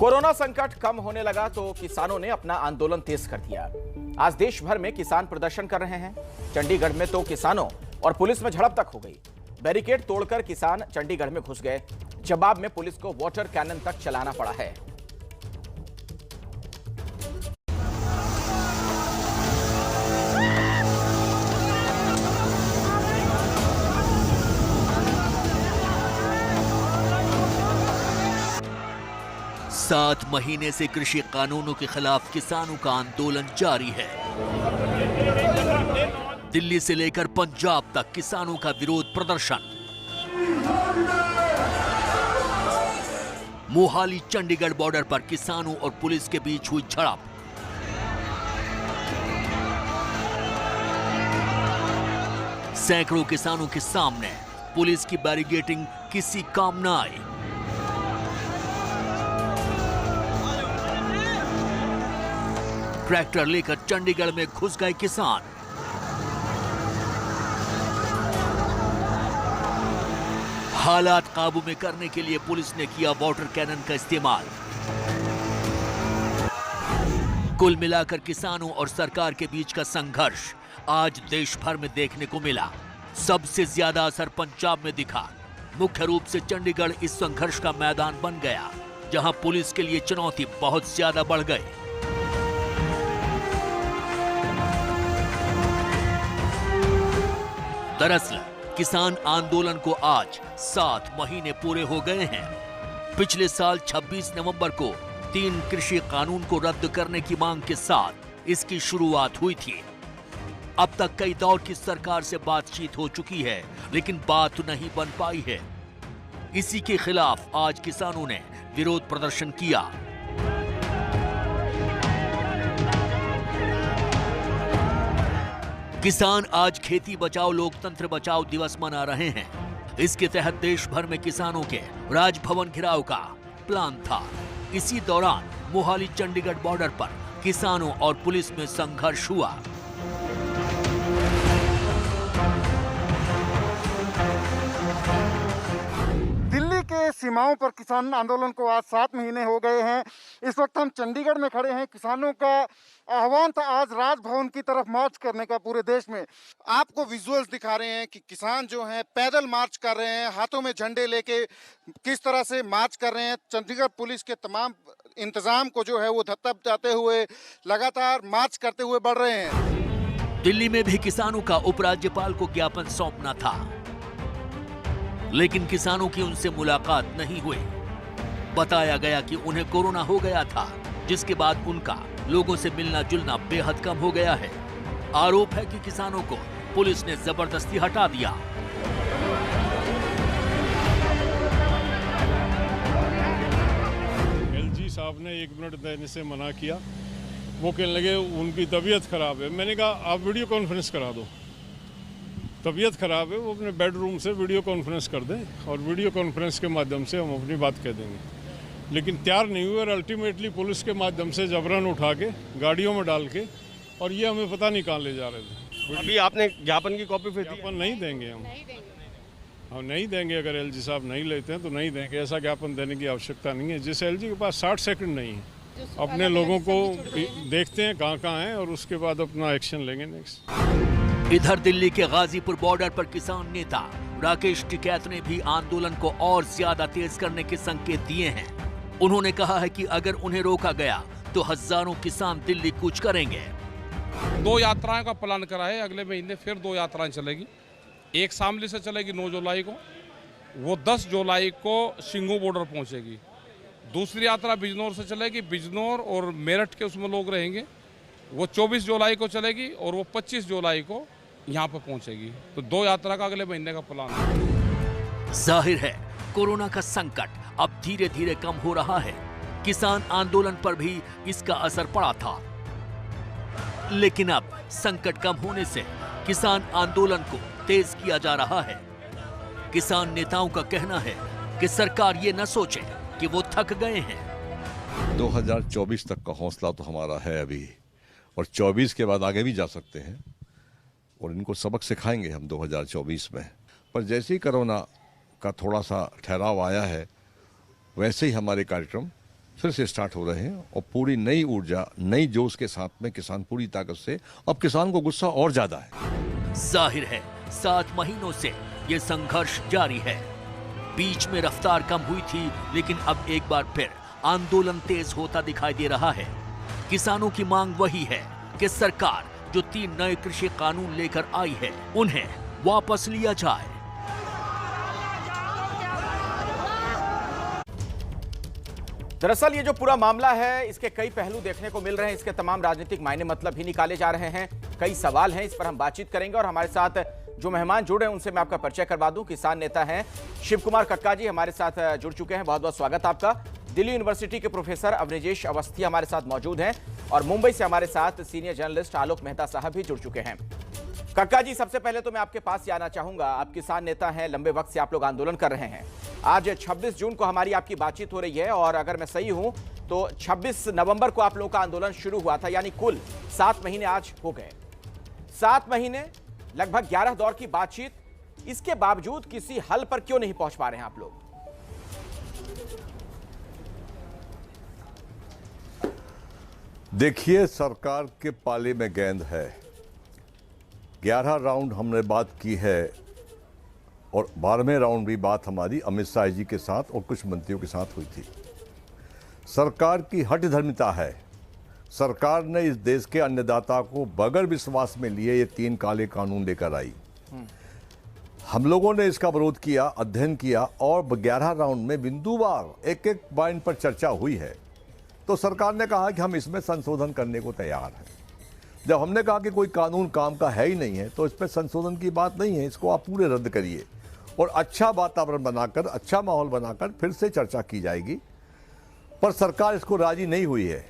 Corona संकट कम होने लगा तो किसानों ने अपना आंदोलन तेज कर दिया। आज देश भर में किसान प्रदर्शन कर रहे हैं। चंडीगढ़ में तो किसानों और पुलिस में झड़प तक हो गई। बैरिकेड तोड़कर किसान चंडीगढ़ में घुस गए। जवाब में पुलिस को वाटर कैनन तक चलाना पड़ा है। सात महीने से कृषि कानूनों के खिलाफ किसानों का आंदोलन जारी है। दिल्ली से लेकर पंजाब तक किसानों का विरोध प्रदर्शन। मोहाली चंडीगढ़ बॉर्डर पर किसानों और पुलिस के बीच हुई झड़प। सैकड़ों किसानों के सामने पुलिस की बैरिकेडिंग किसी काम न आई। ट्रैक्टर लेकर चंडीगढ़ में घुस गए किसान। हालात काबू में करने के लिए पुलिस ने किया वाटर कैनन का इस्तेमाल। कुल मिलाकर किसानों और सरकार के बीच का संघर्ष आज देश भर में देखने को मिला। सबसे ज्यादा असर पंजाब में दिखा। मुख्य रूप से चंडीगढ़ इस संघर्ष का मैदान बन गया, जहां पुलिस के लिए चुनौती बहुत ज्यादा बढ़ गई। दरअसल किसान आंदोलन को आज 7 महीने पूरे हो गए हैं। पिछले साल 26 नवंबर को 3 कृषि कानून को रद्द करने की मांग के साथ इसकी शुरुआत हुई थी। अब तक कई दौर की सरकार से बातचीत हो चुकी है, लेकिन बात नहीं बन पाई है। इसी के खिलाफ आज किसानों ने विरोध प्रदर्शन किया। किसान आज खेती बचाओ लोकतंत्र बचाओ दिवस मना रहे हैं। इसके तहत देश भर में किसानों के राजभवन घिराव का प्लान था। इसी दौरान मोहाली चंडीगढ़ बॉर्डर पर किसानों और पुलिस में संघर्ष हुआ। दिल्ली के सीमाओं पर किसान आंदोलन को आज 7 महीने हो गए हैं। इस वक्त हम चंडीगढ़ में खड़े हैं। किसानों का आह्वान था आज राजभवन की तरफ मार्च करने का पूरे देश में। आपको विजुअल्स दिखा रहे हैं कि किसान जो हैं पैदल मार्च कर रहे हैं, हाथों में झंडे लेके किस तरह से मार्च कर रहे हैं। चंडीगढ़ पुलिस के तमाम इंतजाम को जो है वो धत्ताते हुए लगातार मार्च करते हुए बढ़ रहे हैं। दिल्ली में भी किसानों का उपराज्यपाल को ज्ञापन सौंपना था, लेकिन किसानों की उनसे मुलाकात नहीं हुई। बताया गया कि उन्हें कोरोना हो गया था, जिसके बाद उनका लोगों से मिलना जुलना बेहद कम हो गया है। आरोप है कि किसानों को पुलिस ने जबरदस्ती हटा दिया। एलजी साहब ने 1 मिनट देने से मना किया। वो कहने लगे उनकी तबीयत खराब है। मैंने कहा आप वीडियो कॉन्फ्रेंस करा दो। तबीयत खराब है, वो अपने बेडरूम से वीडियो कॉन्फ्रेंस कर दें और वीडियो कॉन्फ्रेंस के माध्यम से हम अपनी बात कह देंगे। लेकिन तैयार नहीं हुए और अल्टीमेटली पुलिस के माध्यम से जबरन उठा के गाड़ियों में डाल के, और ये हमें पता नहीं कहाँ ले जा रहे थे। अभी आपने ज्ञापन की कॉपी फिर ज्ञापन नहीं देंगे हम नहीं देंगे। अगर एलजी साहब नहीं लेते हैं तो नहीं देंगे। ऐसा ज्ञापन देने की आवश्यकता नहीं है। जिस एलजी के पास 60 सेकंड नहीं है, अपने लोगों को देखते हैं कहाँ हैं और उसके बाद अपना एक्शन लेंगे नेक्स्ट। इधर दिल्ली के गाजीपुर बॉर्डर पर किसान नेता राकेश टिकैत ने भी आंदोलन को और ज्यादा तेज करने के संकेत दिए हैं। उन्होंने कहा है कि अगर उन्हें रोका गया तो हजारों किसान दिल्ली कूच करेंगे। 2 यात्राओं का प्लान करा है। अगले महीने फिर 2 यात्राएं चलेगी। एक शामली से चलेगी 9 जुलाई को, वो 10 जुलाई को सिंघू बॉर्डर पहुंचेगी। दूसरी यात्रा बिजनौर से चलेगी। बिजनौर और मेरठ के उसमें लोग रहेंगे, वो 24 जुलाई को चलेगी और वो 25 जुलाई को यहाँ पर पहुंचेगी। तो 2 यात्रा का अगले महीने का प्लान है। जाहिर है कोरोना का संकट अब धीरे धीरे कम हो रहा है। किसान आंदोलन पर भी इसका असर पड़ा था, लेकिन अब संकट कम होने से किसान आंदोलन को तेज किया जा रहा है। किसान नेताओं का कहना है कि सरकार ये न सोचे कि वो थक गए हैं। 2024 तक का हौसला तो हमारा है अभी, और 24 के बाद आगे भी जा सकते हैं और इनको सबक सिखाएंगे हम 2024 में। पर जैसे ही कोरोना का थोड़ा सा ठहराव आया है, वैसे ही हमारे कार्यक्रम फिर से स्टार्ट हो रहे हैं और पूरी नई ऊर्जा, नई जोश के साथ में किसान पूरी ताकत से, अब किसान को गुस्सा और ज्यादा है। जाहिर है 7 महीनों से ये संघर्ष जारी है। बीच में रफ्तार कम हुई थी, लेकिन अब एक बार फिर आंदोलन तेज होता दिखाई दे रहा है। किसानों की मांग वही है कि सरकार जो 3 नए कृषि कानून लेकर आई है, उन्हें वापस लिया जाए। दरअसल ये जो पूरा मामला है, इसके कई पहलू देखने को मिल रहे हैं, इसके तमाम राजनीतिक मायने मतलब भी निकाले जा रहे हैं। कई सवाल हैं, इस पर हम बातचीत करेंगे और हमारे साथ जो मेहमान जुड़े हैं उनसे मैं आपका परिचय करवा दूं। किसान नेता हैं शिव कुमार कक्का जी हमारे साथ जुड़ चुके हैं, बहुत बहुत स्वागत आपका। दिल्ली यूनिवर्सिटी के प्रोफेसर अवनिजेश अवस्थी हमारे साथ मौजूद हैं और मुंबई से हमारे साथ सीनियर जर्नलिस्ट आलोक मेहता साहब भी जुड़ चुके हैं। कक्का जी, सबसे पहले तो मैं आपके पास ही आना चाहूंगा। आप किसान नेता हैं, लंबे वक्त से आप लोग आंदोलन कर रहे हैं। आज 26 जून को हमारी आपकी बातचीत हो रही है और अगर मैं सही हूं तो 26 नवंबर को आप लोगों का आंदोलन शुरू हुआ था, यानी कुल 7 महीने आज हो गए। 7 महीने, लगभग 11 दौर की बातचीत, इसके बावजूद किसी हल पर क्यों नहीं पहुंच पा रहे हैं आप लोग? देखिए, सरकार के पाले में गेंद है। 11 राउंड हमने बात की है और 12वें राउंड भी बात हमारी अमित शाह जी के साथ और कुछ मंत्रियों के साथ हुई थी। सरकार की हठधर्मिता है। सरकार ने इस देश के अन्नदाता को बगैर विश्वास में लिए ये 3 काले कानून लेकर आई। हम लोगों ने इसका विरोध किया, अध्ययन किया और 11 राउंड में बिंदुवार एक पॉइंट पर चर्चा हुई है। तो सरकार ने कहा कि हम इसमें संशोधन करने को तैयार हैं। जब हमने कहा कि कोई कानून काम का है ही नहीं है तो इस पर संशोधन की बात नहीं है, इसको आप पूरे रद्द करिए और अच्छा वातावरण बनाकर, अच्छा माहौल बनाकर फिर से चर्चा की जाएगी। पर सरकार इसको राजी नहीं हुई है।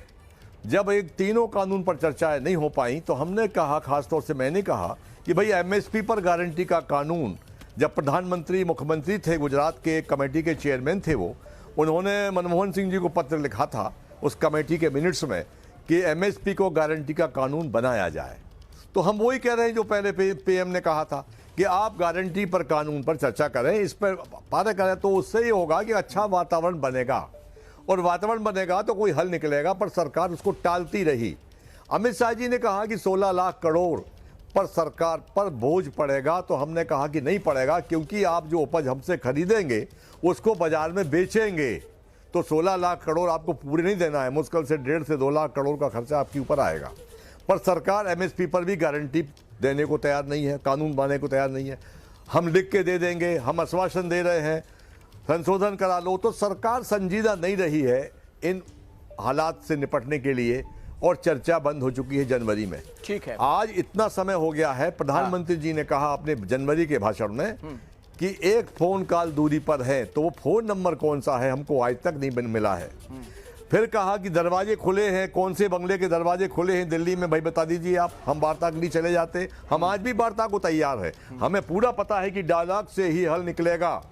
जब एक तीनों कानून पर चर्चाएं नहीं हो पाई तो हमने कहा, खासतौर से मैंने कहा कि भाई एमएसपी पर गारंटी का कानून, जब प्रधानमंत्री मुख्यमंत्री थे, गुजरात के कमेटी के चेयरमैन थे वो, उन्होंने मनमोहन सिंह जी को पत्र लिखा था उस कमेटी के मिनट्स में कि एमएसपी को गारंटी का कानून बनाया जाए। तो हम वही कह रहे हैं जो पहले पीएम ने कहा था कि आप गारंटी पर कानून पर चर्चा करें, इस पर पारित करें, तो उससे ये होगा कि अच्छा वातावरण बनेगा और वातावरण बनेगा तो कोई हल निकलेगा। पर सरकार उसको टालती रही। अमित शाह जी ने कहा कि 16 लाख करोड़ पर सरकार पर बोझ पड़ेगा, तो हमने कहा कि नहीं पड़ेगा, क्योंकि आप जो उपज हमसे खरीदेंगे उसको बाजार में बेचेंगे तो 16 लाख करोड़ आपको पूरे नहीं देना है, मुश्किल से 1.5 से 2 लाख करोड़ का खर्चा आपके ऊपर आएगा। पर सरकार एमएसपी पर भी गारंटी देने को तैयार नहीं है, कानून बनाने को तैयार नहीं है। हम लिख के दे देंगे, हम आश्वासन दे रहे हैं, संशोधन करा लो। तो सरकार संजीदा नहीं रही है इन हालात से निपटने के लिए और चर्चा बंद हो चुकी है जनवरी में। ठीक है, आज इतना समय हो गया है। प्रधानमंत्री जी ने कहा अपने जनवरी के भाषण में कि एक फोन कॉल दूरी पर है, तो वो फोन नंबर कौन सा है हमको आज तक नहीं मिला है। फिर कहा कि दरवाजे खुले हैं, कौन से बंगले के दरवाजे खुले हैं दिल्ली में, भाई बता दीजिए आप, हम वार्ता के लिए चले जाते। हम आज भी वार्ता को तैयार है, हमें पूरा पता है कि डायलॉग से ही हल निकलेगा।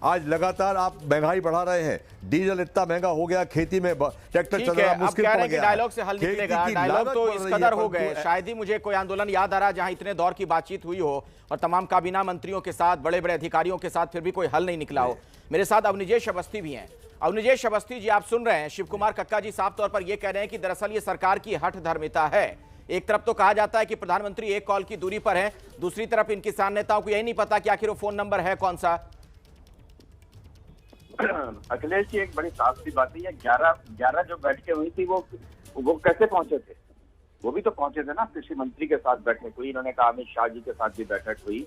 आज लगातार आप महंगाई बढ़ा रहे हैं, डीजल इतना महंगा हो गया, खेती में ट्रैक्टर चलाना मुश्किल पड़ गया। डायलॉग से हल निकलेगा, डायलॉग तो इस कदर हो गए, शायद ही मुझे कोई आंदोलन याद आ रहा जहां इतने दौर की बातचीत हुई हो और तमाम काबीना मंत्रियों के साथ, बड़े बड़े अधिकारियों के साथ फिर भी कोई हल नहीं निकला हो। मेरे साथ अवनिजेश अवस्थी भी हैं। अवनिजेश अवस्थी जी, आप सुन रहे हैं, शिव कुमार कक्का जी साफ तौर पर यह कह रहे हैं कि दरअसल ये सरकार की हठधर्मिता है। एक तरफ तो कहा जाता है कि प्रधानमंत्री एक कॉल की दूरी पर है, दूसरी तरफ इन किसान नेताओं को यही नहीं पता कि आखिर वो फोन नंबर है कौन सा। अखिलेश जी, एक बड़ी साफ सी बात है, 11 जो बैठकें हुई थी वो कैसे पहुंचे थे? वो भी तो पहुंचे थे ना, कृषि मंत्री के साथ बैठक हुई, इन्होंने कहा अमित शाह जी के साथ भी बैठक हुई।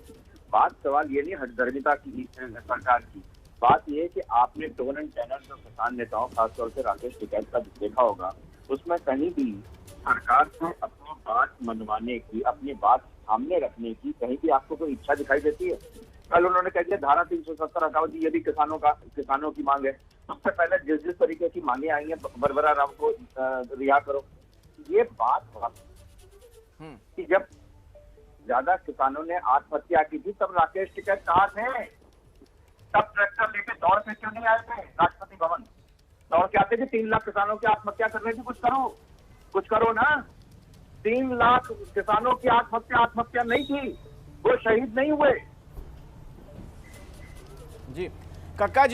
बात सवाल ये नहीं हठधर्मिता की सरकार की, बात ये कि आपने टोन एंड टेनर जो किसान नेताओं, खासतौर से राकेश टिकैत का देखा होगा, उसमें कहीं भी सरकार को अपनी बात मनवाने की, अपनी बात सामने रखने की कहीं भी आपको कोई इच्छा दिखाई देती है? कल उन्होंने कह दिया धारा 370 हटाओ जी, ये भी किसानों की मांग है। उससे पहले जिस तरीके की मांगे आई हैं, बरबरा राव को रिहा करो, ये बात कि जब ज्यादा किसानों ने आत्महत्या की थी तब राकेश टिकैत कहाँ थे? तब ट्रैक्टर लेके दौड़ के क्यों नहीं आए थे राष्ट्रपति भवन? दौड़ के आते थे, 3 लाख किसानों की आत्महत्या कर रहे थे, कुछ करो ना। 3 लाख किसानों की आत्महत्या नहीं थी, वो शहीद नहीं हुए। जी कक्का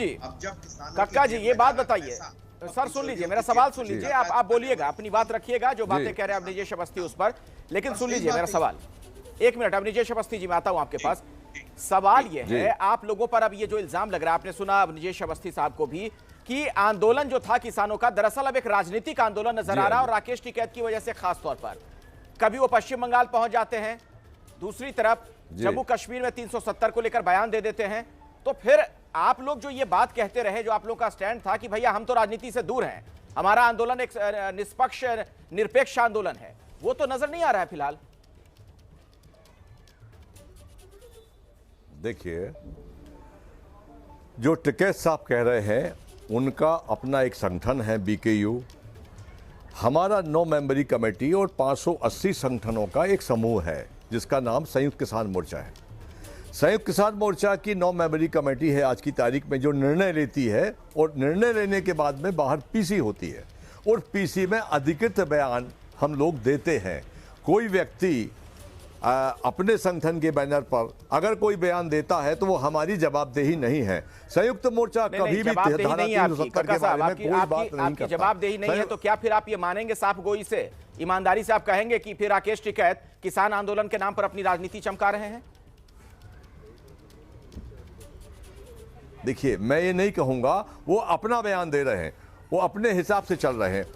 जी, ये बात बताइए, सर सुन लीजिए, मेरा सवाल सुन लीजिए, आप बोलिएगा, अपनी बात रखिएगा, जो बातें कह रहे हैं अवनीश अवस्थी उस पर, लेकिन सुन लीजिए मेरा सवाल। एक मिनट अवनीश अवस्थी जी, मैं आता हूं आपके पास। सवाल यह है, आप लोगों पर अब ये जो इल्जाम लग रहा है, आपने सुना अवनीश अवस्थी साहब को भी, कि आंदोलन जो था किसानों का दरअसल अब एक राजनीतिक आंदोलन नजर आ रहा है, और राकेश टिकैत की वजह से खास तौर पर कभी वो पश्चिम बंगाल पहुंच जाते हैं, दूसरी तरफ जम्मू कश्मीर में 370 को लेकर बयान दे देते हैं। तो फिर आप लोग जो ये बात कहते रहे, जो आप लोग का स्टैंड था कि भैया हम तो राजनीति से दूर हैं, हमारा आंदोलन एक निष्पक्ष निरपेक्ष आंदोलन है, वो तो नजर नहीं आ रहा है फिलहाल। देखिए, जो टिकैत साहब कह रहे हैं उनका अपना एक संगठन है बीकेयू, हमारा 9 मेंबरी कमेटी और 580 संगठनों का एक समूह है जिसका नाम संयुक्त किसान मोर्चा है। संयुक्त किसान मोर्चा की 9 मेंबरी कमेटी है आज की तारीख में, जो निर्णय लेती है, और निर्णय लेने के बाद में बाहर पीसी होती है, और पीसी में अधिकृत बयान हम लोग देते हैं। कोई व्यक्ति अपने संगठन के बैनर पर अगर कोई बयान देता है तो वो हमारी जवाबदेही नहीं है। संयुक्त मोर्चा कभी भी जवाबदेही धारा नहीं है आपकी, 370 के काका साहब, बारे में कोई बात नहीं आपकी करता। जवाबदेही नहीं है, तो क्या फिर आप ये मानेंगे साफ गोई से, ईमानदारी से आप कहेंगे कि फिर राकेश टिकैत किसान आंदोलन के नाम पर अपनी राजनीति चमका रहे हैं? देखिए, मैं ये नहीं कहूंगा, वो अपना बयान दे रहे हैं, वो अपने हिसाब से चल रहे हैं।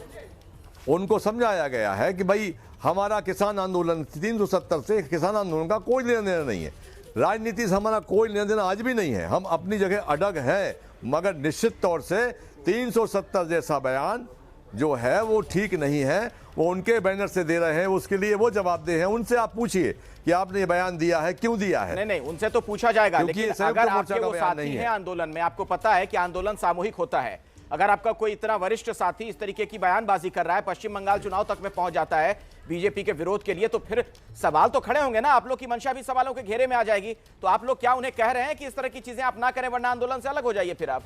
उनको समझाया गया है कि भाई हमारा किसान आंदोलन 370 से किसान आंदोलन का कोई लेना देना नहीं है, राजनीति से हमारा कोई लेना देना आज भी नहीं है, हम अपनी जगह अडग हैं। मगर निश्चित तौर से 370 जैसा बयान जो है वो ठीक नहीं है, वो उनके बैनर से दे रहे हैं, उसके लिए वो जवाबदेह हैं। उनसे आप पूछिए कि आपने ये बयान दिया है, क्यों दिया है। नहीं, उनसे तो पूछा जाएगा, लेकिन अगर आपके वो साथी नहीं हैं आंदोलन में, आपको पता है कि आंदोलन सामूहिक होता है, अगर आपका कोई इतना वरिष्ठ साथी इस तरीके की बयानबाजी कर रहा है, पश्चिम बंगाल चुनाव तक में पहुंच जाता है बीजेपी के विरोध के लिए, तो फिर सवाल तो खड़े होंगे ना, आप लोग की मंशा भी सवालों के घेरे में आ जाएगी। तो आप लोग क्या उन्हें कह रहे हैं कि इस तरह की चीजें आप ना करें, वरना आंदोलन से अलग हो जाइए फिर आप?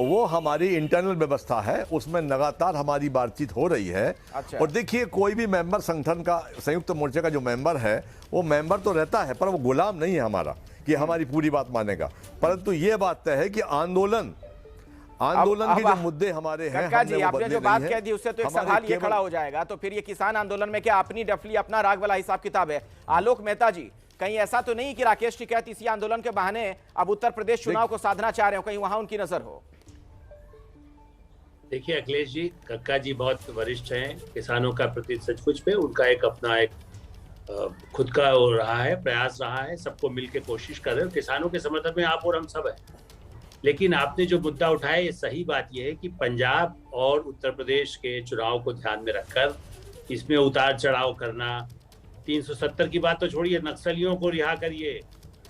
वो हमारी इंटरनल व्यवस्था है, उसमें लगातार हमारी बातचीत हो रही है। अच्छा। और देखिए, कोई भी मेंबर संगठन का, संयुक्त मोर्चे का जो मेंबर है, वो मेंबर तो रहता है, पर वो गुलाम नहीं है हमारा कि हमारी पूरी बात मानेगा। परंतु ये बात तय है कि आंदोलन के जो मुद्दे हमारे हैं, कक्का जी, आपने जो बात कह दी उससे तो एक सवाल ये खड़ा हो जाएगा, तो फिर ये किसान आंदोलन में क्या अपनी डफली, अपना राग वाला हिसाब किताब है? आलोक मेहता जी, कहीं ऐसा तो नहीं कि राकेश टिकैत इसी आंदोलन के बहाने अब उत्तर प्रदेश चुनाव को साधना चाह रहे हो, कहीं वहां उनकी नजर हो? देखिए अखिलेश जी, कक्का जी बहुत वरिष्ठ हैं किसानों का प्रति, सचमुच पे उनका एक अपना एक खुद का हो रहा है, प्रयास रहा है, सबको मिलकर कोशिश कर रहे हो। किसानों के समर्थन में आप और हम सब हैं। लेकिन आपने जो मुद्दा उठाया, ये सही बात यह है कि पंजाब और उत्तर प्रदेश के चुनाव को ध्यान में रखकर इसमें उतार चढ़ाव करना, 370 की बात तो छोड़िए, नक्सलियों को रिहा करिए।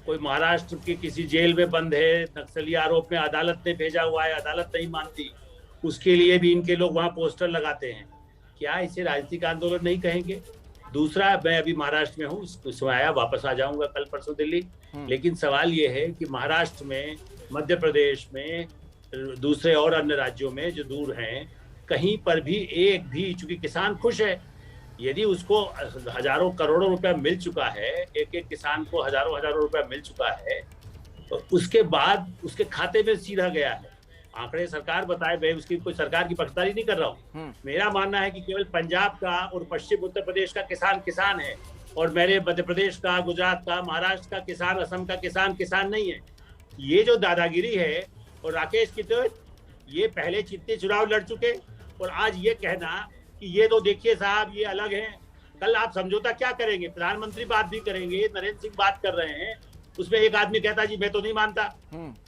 कोई महाराष्ट्र की किसी जेल में बंद है, नक्सली आरोप में अदालत ने भेजा हुआ है, अदालत नहीं मानती, उसके लिए भी इनके लोग वहां पोस्टर लगाते हैं। क्या इसे राजनीतिक आंदोलन नहीं कहेंगे? दूसरा, मैं अभी महाराष्ट्र में हूँ, उसमें आया, वापस आ जाऊंगा कल परसों दिल्ली। लेकिन सवाल ये है कि महाराष्ट्र में, मध्य प्रदेश में, दूसरे और अन्य राज्यों में जो दूर हैं, कहीं पर भी एक भी, चूंकि किसान खुश है, यदि उसको हजारों करोड़ों रुपया मिल चुका है, एक एक किसान को हजारों रुपया मिल चुका है, तो उसके बाद उसके खाते में सीधा गया है। आंकड़े सरकार बताए, मैं उसकी कोई सरकार की पक्षधारी नहीं कर रहा हूँ। मेरा मानना है कि केवल पंजाब का और पश्चिम उत्तर प्रदेश का किसान है, और मेरे मध्य प्रदेश का, गुजरात का, महाराष्ट्र का किसान, असम का किसान नहीं है। ये जो दादागिरी है, और राकेश की तो ये पहले जितने चुनाव लड़ चुके, और आज ये कहना कि ये तो देखिए साहब ये अलग है, कल आप समझौता क्या करेंगे? प्रधानमंत्री बात भी करेंगे, नरेंद्र सिंह बात कर रहे हैं, उसमें एक आदमी कहता जी मैं तो नहीं मानता।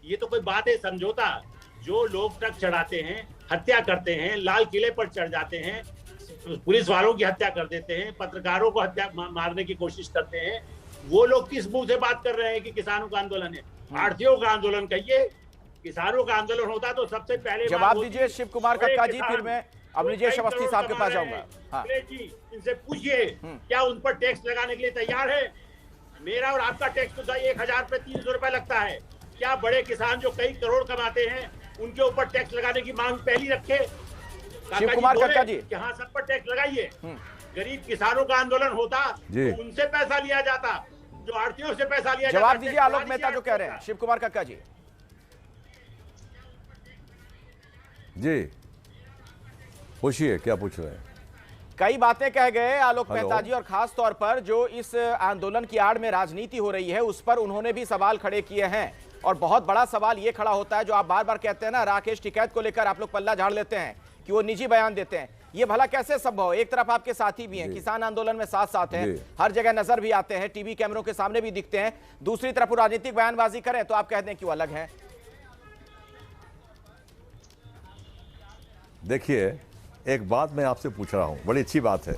ये तो कोई बात है समझौता? जो लोग ट्रक चढ़ाते हैं, हत्या करते हैं, लाल किले पर चढ़ जाते हैं, पुलिस वालों की हत्या कर देते हैं, पत्रकारों को मारने की कोशिश करते हैं, वो लोग किस मुंह से बात कर रहे हैं कि किसानों का आंदोलन है? भारतीयों का आंदोलन कहिए। किसानों का आंदोलन होता तो सबसे पहले जवाब दीजिए शिव कुमार कक्का जी, फिर मैं अवनीश अवस्थी साहब के पास जाऊंगा। हाँ जी, इनसे पूछिए क्या उन पर टैक्स लगाने के लिए तैयार है? मेरा और आपका टैक्स तो 1000 पे 300 रुपए लगता है। क्या बड़े किसान जो कई करोड़ कमाते हैं उनके ऊपर टैक्स लगाने की मांग पहली रखे? शिव कुमार कक्का जी, हाँ, सब पर टैक्स लगाइए। गरीब किसानों का आंदोलन होता तो उनसे पैसा लिया जाता, जो आड़तियों से पैसा लिया जाता। जवाब दीजिए आलोक मेहता जो कह रहे हैं। शिव कुमार कक्का जी, जी पूछिए, क्या पूछ रहे हैं? कई बातें कह गए आलोक हेलो। मेहता जी, और खास तौर पर जो इस आंदोलन की आड़ में राजनीति हो रही है उस पर उन्होंने भी सवाल खड़े किए हैं। और बहुत बड़ा सवाल ये खड़ा होता है जो आप बार बार कहते हैं ना, राकेश टिकैत को लेकर आप लोग पल्ला झाड़ लेते हैं कि वो निजी बयान देते हैं। ये भला कैसे संभव? एक तरफ आपके साथी भी हैं, किसान आंदोलन में साथ साथ हैं, हर जगह नजर भी आते हैं, टीवी कैमरों के सामने भी दिखते हैं, दूसरी तरफ वो राजनीतिक बयानबाजी करें तो आप कहते हैं क्यों अलग हैं? देखिए, एक बात मैं आपसे पूछ रहा हूं, बड़ी अच्छी बात है।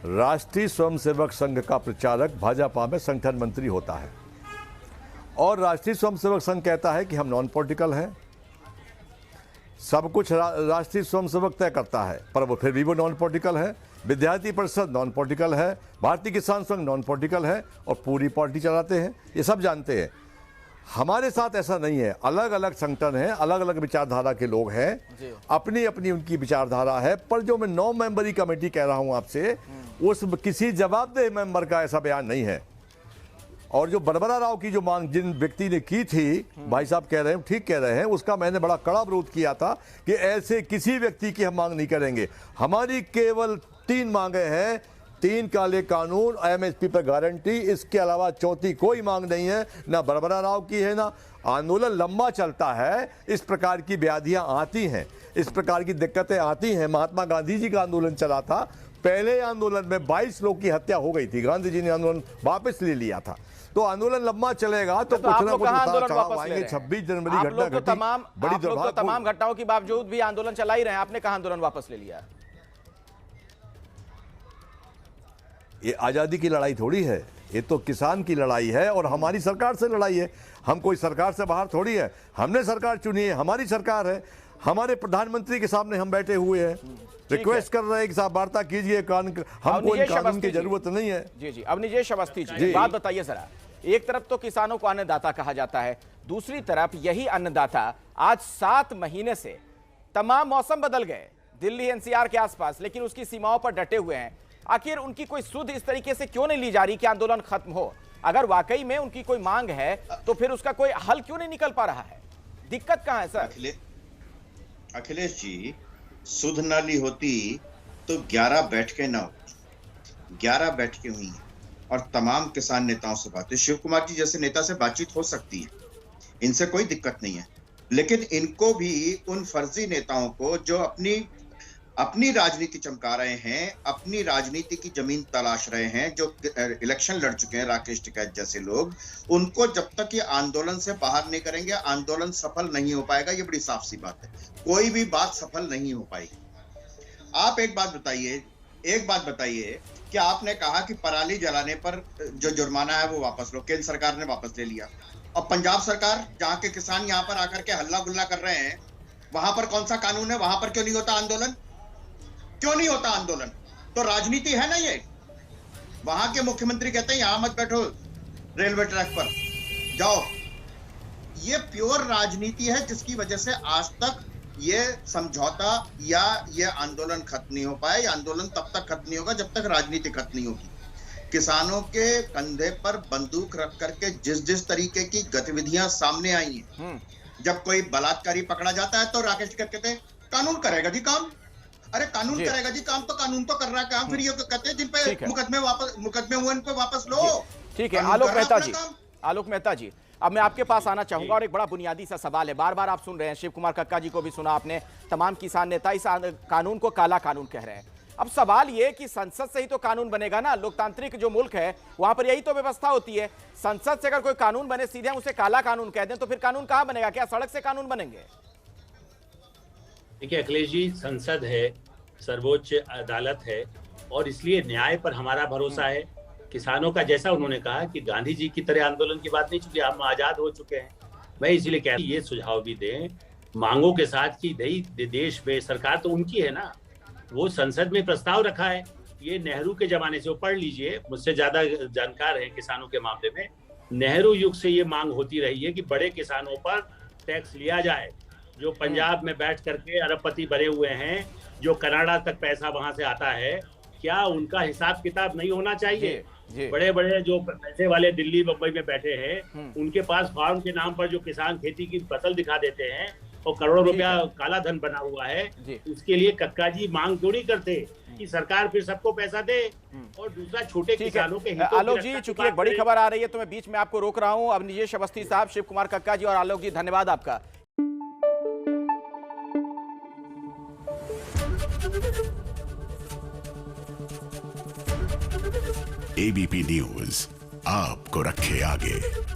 राष्ट्रीय स्वयंसेवक संघ का प्रचारक भाजपा में संगठन मंत्री होता है और राष्ट्रीय स्वयंसेवक संघ कहता है कि हम नॉन पॉलिटिकल हैं, सब कुछ राष्ट्रीय स्वयंसेवक तय करता है, पर वो फिर भी वो नॉन पॉलिटिकल है। विद्यार्थी परिषद नॉन पॉलिटिकल है, भारतीय किसान संघ नॉन पॉलिटिकल है और पूरी पार्टी चलाते हैं, ये सब जानते हैं। हमारे साथ ऐसा नहीं है, अलग अलग संगठन है, अलग अलग विचारधारा के लोग हैं, अपनी अपनी उनकी विचारधारा है। पर जो मैं 9 मेंबरी कमेटी कह रहा हूं आपसे, उस किसी जवाबदेह मेंबर का ऐसा बयान नहीं है। और जो बरबरा राव की जो मांग जिन व्यक्ति ने की थी, भाई साहब कह रहे हैं, ठीक कह रहे हैं, उसका मैंने बड़ा कड़ा विरोध किया था कि ऐसे किसी व्यक्ति की हम मांग नहीं करेंगे। हमारी केवल 3 मांगे हैं, 3 काले कानून, एमएसपी पर गारंटी, इसके अलावा चौथी कोई मांग नहीं है। ना बरबरा राव की है, ना आंदोलन लंबा चलता है, इस प्रकार की व्याधियां आती हैं, इस प्रकार की दिक्कतें आती हैं। महात्मा गांधी जी का आंदोलन चला था, पहले आंदोलन में 22 लोग की हत्या हो गई थी, गांधी जी ने आंदोलन वापस ले लिया था। तो आंदोलन लंबा चलेगा तो कुछ ना कुछ उतार चढ़ाव आएंगे। 26 जनवरी घटना घटी, बड़ी दुर्भाग्यपूर्ण, तमाम घटनाओं के बावजूद भी आंदोलन चला ही रहे हैं, आपने कहा आंदोलन वापस ले लिया? ये आज़ादी की लड़ाई थोड़ी है, ये तो किसान की लड़ाई है और हमारी सरकार से लड़ाई है। हम कोई सरकार से बाहर थोड़ी है, हमने सरकार चुनी है, हमारी सरकार है, हमारे प्रधानमंत्री के सामने हम बैठे हुए हैं, रिक्वेस्ट कर रहे हैं कि साहब वार्ता कीजिए, हमको इन कानून की जरूरत नहीं है। जी जी, अवनिजेश अवस्थी जी, बात बताइए जरा। एक तरफ तो किसानों को अन्नदाता कहा जाता है, दूसरी तरफ यही अन्नदाता आज 7 महीने से, तमाम मौसम बदल गए दिल्ली एनसीआर के आसपास, लेकिन उसकी सीमाओं पर डटे हुए हैं। आखिर उनकी कोई सुध इस तरीके से क्यों नहीं ली जा रही कि आंदोलन खत्म हो? अगर वाकई में उनकी कोई मांग है तो फिर उसका कोई हल क्यों नहीं निकल पा रहा है? दिक्कत कहां है सर? अखिलेश जी, सुध न ली होती तो 11 बैठकें न होती। 11 बैठकें हुई हैं और तमाम किसान नेताओं से बातें, शिव कुमार जी जैसे नेता से बातचीत हो सकती है, इनसे कोई दिक्कत नहीं है। लेकिन इनको भी उन फर्जी नेताओं को जो अपनी राजनीति चमका रहे हैं, अपनी राजनीति की जमीन तलाश रहे हैं, जो इलेक्शन लड़ चुके हैं, राकेश टिकैत जैसे लोग, उनको जब तक ये आंदोलन से बाहर नहीं करेंगे, आंदोलन सफल नहीं हो पाएगा। ये बड़ी साफ सी बात है, कोई भी बात सफल नहीं हो पाएगी। आप एक बात बताइए कि आपने कहा कि पराली जलाने पर जो जुर्माना है वो वापस लो, केंद्र सरकार ने वापस ले लिया। और पंजाब सरकार, जहां के किसान यहाँ पर आकर के हल्ला गुल्ला कर रहे हैं, वहां पर कौन सा कानून है? वहां पर क्यों नहीं होता आंदोलन? क्यों नहीं होता आंदोलन? तो राजनीति है ना ये। वहां के मुख्यमंत्री कहते हैं यहां मत बैठो, रेलवे ट्रैक पर जाओ। ये प्योर राजनीति है जिसकी वजह से आज तक ये समझौता या ये आंदोलन खत्म नहीं हो पाया। ये आंदोलन तब तक खत्म नहीं होगा जब तक राजनीति खत्म नहीं होगी। किसानों के कंधे पर बंदूक रख करके जिस तरीके की गतिविधियां सामने आई हैं, जब कोई बलात्कारी पकड़ा जाता है तो राकेश कहते हैं कानून करेगा जी काम। अरे कानून करेगा जी काम, तो कानून तो कर रहा है काम। फिर ये कहते हैं जिन पे मुकदमे हुए उन पे वापस लो। ठीक है आलोक मेहता जी, अब मैं आपके पास आना चाहूंगा और एक बड़ा बुनियादी सा सवाल है। बार बार आप सुन रहे हैं, शिव कुमार कक्का जी को भी सुना आपने, तमाम किसान नेता इस कानून को काला कानून कह रहे हैं। अब सवाल ये कि संसद से ही तो कानून बनेगा ना, लोकतांत्रिक जो मुल्क है वहां पर यही तो व्यवस्था होती है। संसद से अगर कोई कानून बने, सीधे हम उसे काला कानून कह दें तो फिर कानून कहां बनेगा? क्या सड़क से कानून बनेंगे? देखिए अखिलेश जी, संसद है, सर्वोच्च अदालत है और इसलिए न्याय पर हमारा भरोसा है। किसानों का जैसा उन्होंने कहा कि गांधी जी की तरह आंदोलन की बात नहीं, चूंकि हम आजाद हो चुके हैं। मैं इसलिए कह ये सुझाव भी दें मांगों के साथ कि देश में सरकार तो उनकी है ना, वो संसद में प्रस्ताव रखा है। ये नेहरू के जमाने से, वो पढ़ लीजिए, मुझसे ज्यादा जानकार है किसानों के मामले में। नेहरू युग से ये मांग होती रही है कि बड़े किसानों पर टैक्स लिया जाए, जो पंजाब में बैठ करके अरबपति बने हुए हैं, जो कनाडा तक पैसा वहां से आता है, क्या उनका हिसाब किताब नहीं होना चाहिए? बड़े बड़े जो पैसे वाले दिल्ली बम्बई में बैठे हैं, उनके पास फार्म के नाम पर जो किसान खेती की फसल दिखा देते हैं, और करोड़ों रुपया काला धन बना हुआ है, उसके लिए कक्का जी मांग क्यों नहीं करते कि सरकार फिर सबको पैसा दे और दूसरा छोटे किसानों के हितों आलोक जी, चूंकि एक बड़ी खबर आ रही है तो मैं बीच में आपको रोक रहा हूं। अब निजेश अवस्थी साहब, शिव कुमार कक्का जी और आलोक जी, धन्यवाद आपका। एबीपी न्यूज आपको रखे आगे।